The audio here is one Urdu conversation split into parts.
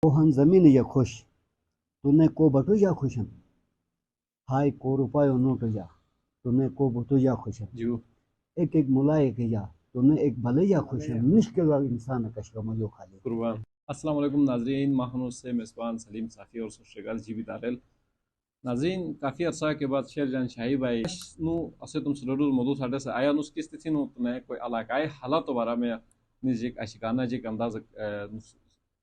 کوهن زمین یا خوش تونه کو بٹو یا خوشم های کو روپایو نوٹ یا تونه کو بٹو یا خوشم جو ایک ایک ملائک یا تونه ایک بھلے یا خوشم مشکل انسان کشکمو جو خالی قربان. السلام علیکم ناظرین، ماہنو سے میزبان سلیم صافی اور سوشریگل جی بی دارل. ناظرین، کافی عرصہ کے بعد شیر جان شاہی بھائی نو اسے تم سرور موضوع ساڈے سے آیا نس کس تھی نو تنے کوئی علاقائی حالات بارہ میں نزدیک اشکانہ جی کا انداز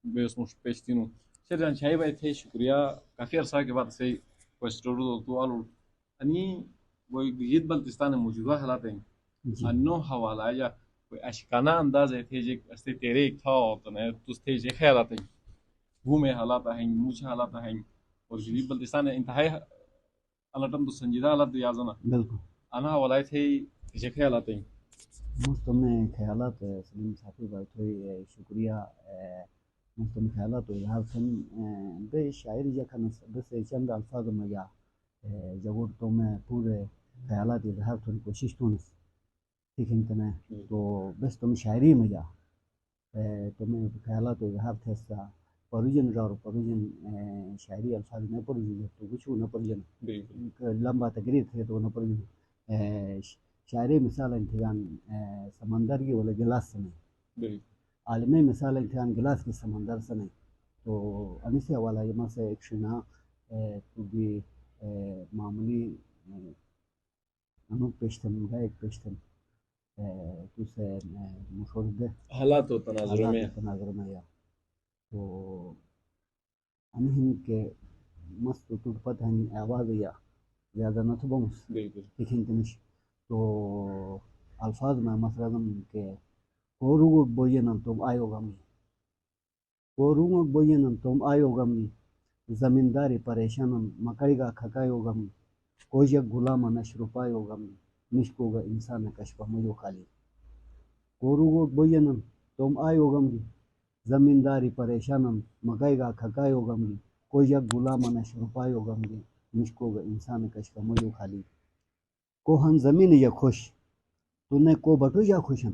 بے اس مش پیش تھی نو شیر جان شاہی بھائی تھے شکریہ. کافی عرصہ کے بعد سے کوئی سرور تو آلو انی کوئی گجید بلتستان موجودہ حالات ہیں جی انو حوالہ یا کوئی اشکانہ انداز ہے تھے جی استے تیرے ایک تھا تو تس تھے جی خیالات ہیں وہ میں حالات ہیں موچ حالات ہیں اور گجید بلتستان انتہائی علٹم تو سنجیدہ حالات یازنا بالکل انا حوالہ تھے جی خیالات ہیں مستمع خیالات سلیم صافی بھائی تھوڑی شکریہ مستمع خیالات و اظہار سن بے شاعری جکھن بس چند الفاظ میں یا جگور تو میں پورے خیالات اظہار تھوڑی کوشش تونس ٹھیک ہے تو بس تم شاعری میں جا تمہیں خیالات و اظہار تھے سا پروجن را اور پروجن شاعری الفاظ نہ پروجن تو کچھ نہ پروجن لمبا تقریر تھے تو نہ پروجن شاعری مثال انتظام سمندر کی والے گلاس سے نہیں عالمی مثال انتظام گلاس کی سمندر سے نہیں تو انہی سے حوالہ یہ سے ایک شنا تو بھی معمولی انو پیشتن گا ایک پیشتن تو سے مشورد حالات و تناظر میں تناظر میں یا تو انہی کے مست ٹوٹ پت ہیں آواز یا زیادہ نہ تو بمس بالکل لیکن تنش تو الفاظ میں مثلاً کہ کوروگ بوینم تم آیو گمی کوروگ بوینم تم آیو گمی زمینداری پریشانم مکئی گا کھکایو گمی کوجک غلام نشروپایو گمی مشکو گا انسان کشپا مجھو خالی کوروگ بوینم تم آیو گمی زمینداری پریشانم مکئی گا کھکایو گمی کوجک غلام نشروپایو گمی مشکو گا انسان کشپا مجھو خالی کوہن زمین یا خوش تونه کو بٹو یا خوشم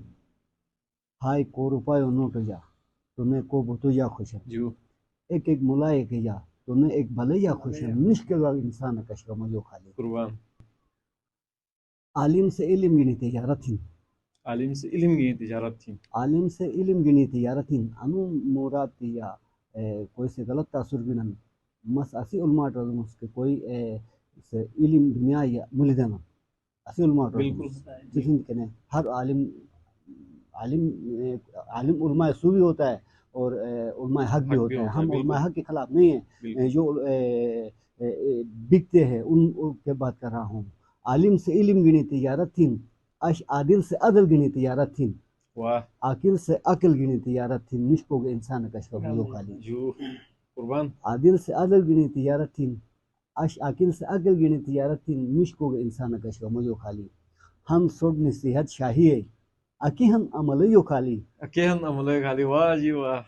های کو روپایو نوٹ یا تونه کو بٹو یا خوشم جو ایک ایک ملائک یا تونه ایک بھلے یا خوشم مشکل انسان کشکمو جو خالی قربان. عالم سے علم گنی تجارت ہی عالم سے علم کی تجارت تھی. عالم سے علم گنی تجارت ہی انو مراد تھی یا کوئی سے غلط تاثر بھی نہ مس اسی علماء رضمس کے کوئی سے علم دنیا یا ملدنا اسی علماء بالکل رضمس لیکن کہنے ہر عالم عالم عالم علماء سو بھی ہوتا ہے اور علماء حق بھی ہوتا ہے ہم علماء حق کے خلاف نہیں ہیں جو بکتے ہیں ان کے بات کر رہا ہوں عالم سے علم گنی تجارت تھی اش عادل سے عدل گنی تجارت تھی واہ عاقل سے عقل گنی تجارت تھی مشکو کے انسان کشف جو خالی جو قربان. عادل سے عدل گنی تجارت تھی اش عاقل سے عقل گنی تجارت تھی مشکو کے انسان کشف جو خالی ہم سوڈ نصیحت شاہی ہے اکی ہم عملیو خالی اکیہن عملے خالی. واہ جی واہ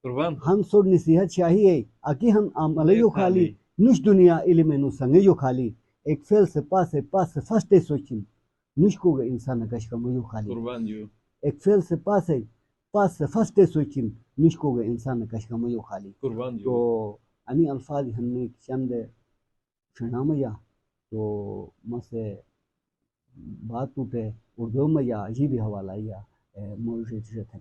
قربان. ہم سوڈ نصیحت شاہی ہے اکی ہم عملیو خالی نش دنیا علم نو سنگیو خالی ایک فیل سے پاس سے فسٹے سوچن مشکو کے انسان کشف جو خالی قربان جو ایک فیل سے پاس سے فسٹے سوچن مشکو کے انسان کشف جو خالی قربان تو جو انی الفاظ ہم نے چند شنام یا تو مسے بات ٹوٹے اردو میں یا عجیب حوالہ یا موجود تھے